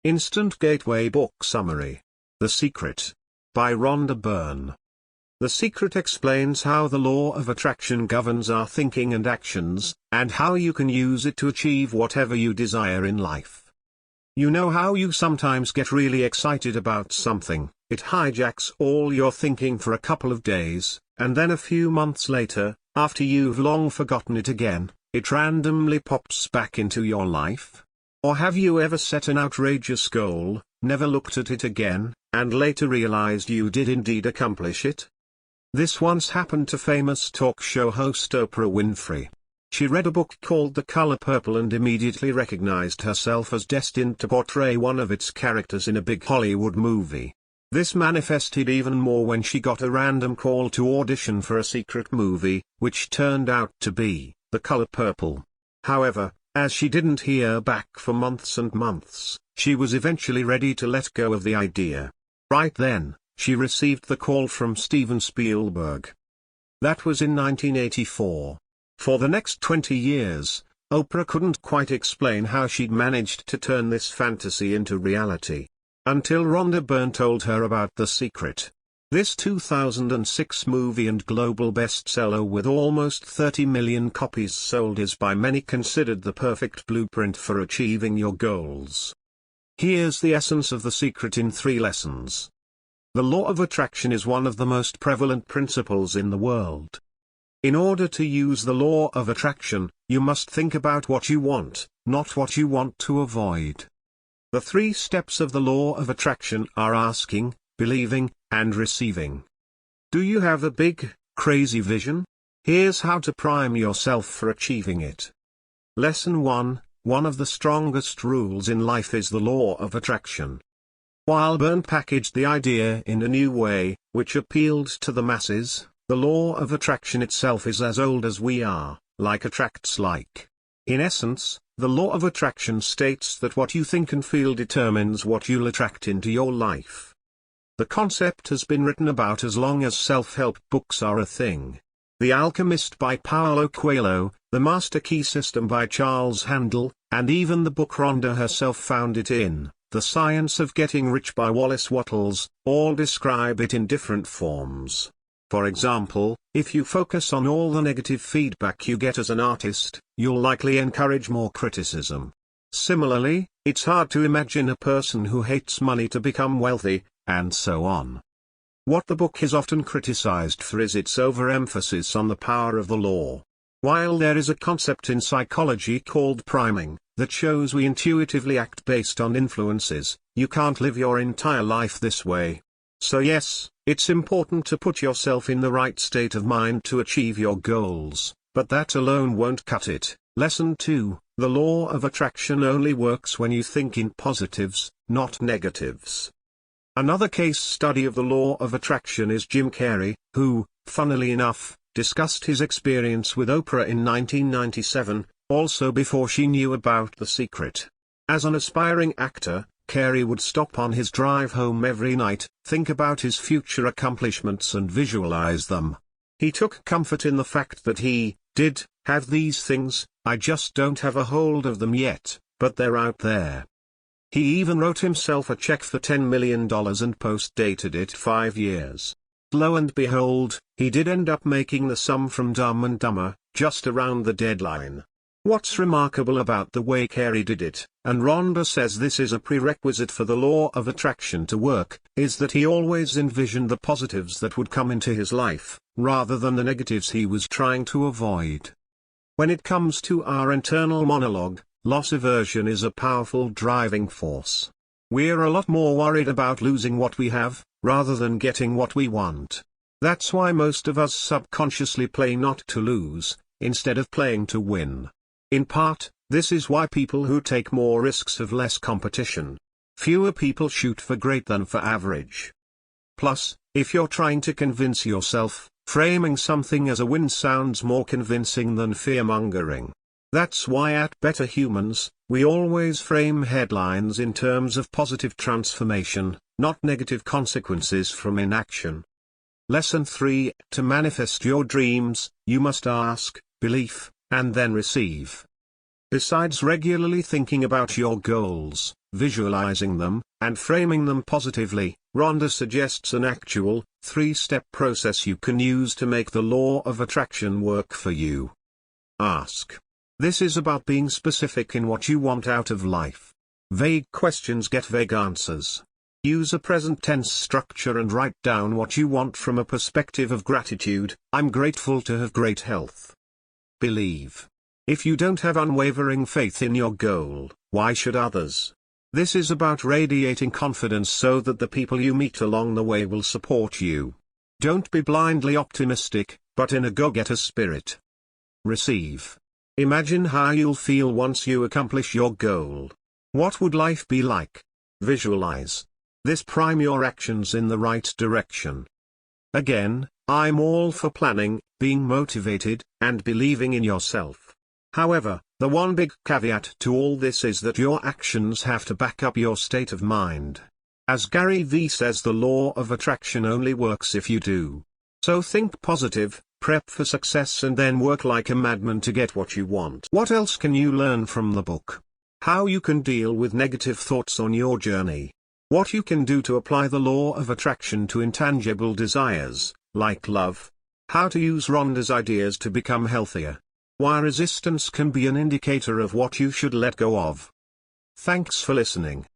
Instant Gateway Book Summary. The Secret. By Rhonda Byrne. The Secret explains how the law of attraction governs our thinking and actions, and how you can use it to achieve whatever you desire in life. You know how you sometimes get really excited about something, it hijacks all your thinking for a couple of days, and then a few months later, after you've long forgotten it again, it randomly pops back into your life? Or have you ever set an outrageous goal, never looked at it again, and later realized you did indeed accomplish it? This once happened to famous talk show host Oprah Winfrey. She read a book called The Color Purple and immediately recognized herself as destined to portray one of its characters in a big Hollywood movie. This manifested even more when she got a random call to audition for a secret movie, which turned out to be The Color Purple. However, as she didn't hear back for months and months, she was eventually ready to let go of the idea. Right then, she received the call from Steven Spielberg. That was in 1984. For the next 20 years, Oprah couldn't quite explain how she'd managed to turn this fantasy into reality. Until Rhonda Byrne told her about The Secret. This 2006 movie and global bestseller with almost 30 million copies sold is by many considered the perfect blueprint for achieving your goals. Here's the essence of The Secret in 3 lessons. The law of attraction is one of the most prevalent principles in the world. In order to use the law of attraction, you must think about what you want, not what you want to avoid. The 3 steps of the law of attraction are asking, believing, and receiving. Do you have a big, crazy vision? Here's how to prime yourself for achieving it. Lesson 1, one of the strongest rules in life is the law of attraction. While Byrne packaged the idea in a new way, which appealed to the masses, the law of attraction itself is as old as we are, like attracts like. In essence, the law of attraction states that what you think and feel determines what you'll attract into your life. The concept has been written about as long as self-help books are a thing. The Alchemist by Paulo Coelho, The Master Key System by Charles Handel, and even the book Rhonda herself found it in, The Science of Getting Rich by Wallace Wattles, all describe it in different forms. For example, if you focus on all the negative feedback you get as an artist, you'll likely encourage more criticism. Similarly, it's hard to imagine a person who hates money to become wealthy, and so on. What the book is often criticized for is its overemphasis on the power of the law. While there is a concept in psychology called priming, that shows we intuitively act based on influences, you can't live your entire life this way. So yes, it's important to put yourself in the right state of mind to achieve your goals, but that alone won't cut it. Lesson 2, the law of attraction only works when you think in positives, not negatives. Another case study of the law of attraction is Jim Carrey, who, funnily enough, discussed his experience with Oprah in 1997, also before she knew about The Secret. As an aspiring actor, Carrey would stop on his drive home every night, think about his future accomplishments and visualize them. He took comfort in the fact that he did have these things, I just don't have a hold of them yet, but they're out there. He even wrote himself a check for $10 million and post-dated it 5 years. Lo and behold, he did end up making the sum from Dumb and Dumber, just around the deadline. What's remarkable about the way Carrey did it, and Rhonda says this is a prerequisite for the law of attraction to work, is that he always envisioned the positives that would come into his life, rather than the negatives he was trying to avoid. When it comes to our internal monologue, loss aversion is a powerful driving force. We're a lot more worried about losing what we have, rather than getting what we want. That's why most of us subconsciously play not to lose, instead of playing to win. In part, this is why people who take more risks have less competition. Fewer people shoot for great than for average. Plus, if you're trying to convince yourself, framing something as a win sounds more convincing than fear-mongering. That's why at Better Humans, we always frame headlines in terms of positive transformation, not negative consequences from inaction. Lesson 3, to manifest your dreams, you must ask, believe, and then receive. Besides regularly thinking about your goals, visualizing them, and framing them positively, Rhonda suggests an actual, 3-step process you can use to make the law of attraction work for you. Ask. This is about being specific in what you want out of life. Vague questions get vague answers. Use a present tense structure and write down what you want from a perspective of gratitude. I'm grateful to have great health. Believe. If you don't have unwavering faith in your goal, why should others? This is about radiating confidence so that the people you meet along the way will support you. Don't be blindly optimistic, but in a go-getter spirit. Receive. Imagine how you'll feel once you accomplish your goal. What would life be like? Visualize. This prime your actions in the right direction. Again, I'm all for planning, being motivated, and believing in yourself. However, the one big caveat to all this is that your actions have to back up your state of mind. As Gary Vee says, the law of attraction only works if you do. So think positive, prep for success, and then work like a madman to get what you want. What else can you learn from the book? How you can deal with negative thoughts on your journey. What you can do to apply the law of attraction to intangible desires, like love. How to use Rhonda's ideas to become healthier. Why resistance can be an indicator of what you should let go of. Thanks for listening.